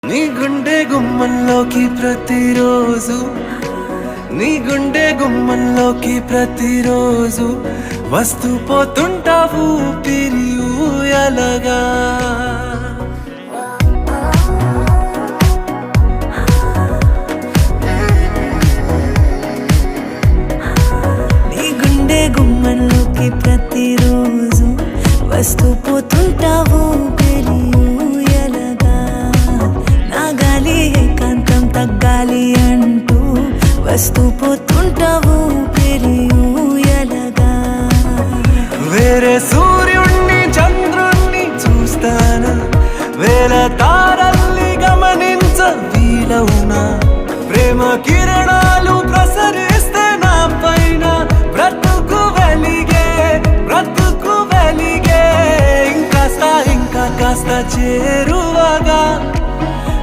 నీ గుండె గుమ్మంలోకి ప్రతిరోజు నీ గుండె గుమ్మంలోకి ప్రతిరోజు వస్తూ పోతుంటావు పిరియూయలగా నీ గుండె గుమ్మంలోకి ప్రతిరోజు వస్తూ పోతుంటావు పిరియూయలగా నా గాలి ఏకాంతం తగ్గాలి అంటూ వస్తూ పోతుంటావు పిరియూయలగా వేరే సూర్యుణ్ణి చంద్రుణ్ణి చూస్తానా వేల తారల్ని గమనించ వీలవునా ప్రేమ కిరణాలు ప్రసరిస్తే నా పైన బ్రతుకు వెలిగే ఇంకా కాస్త చేరువగా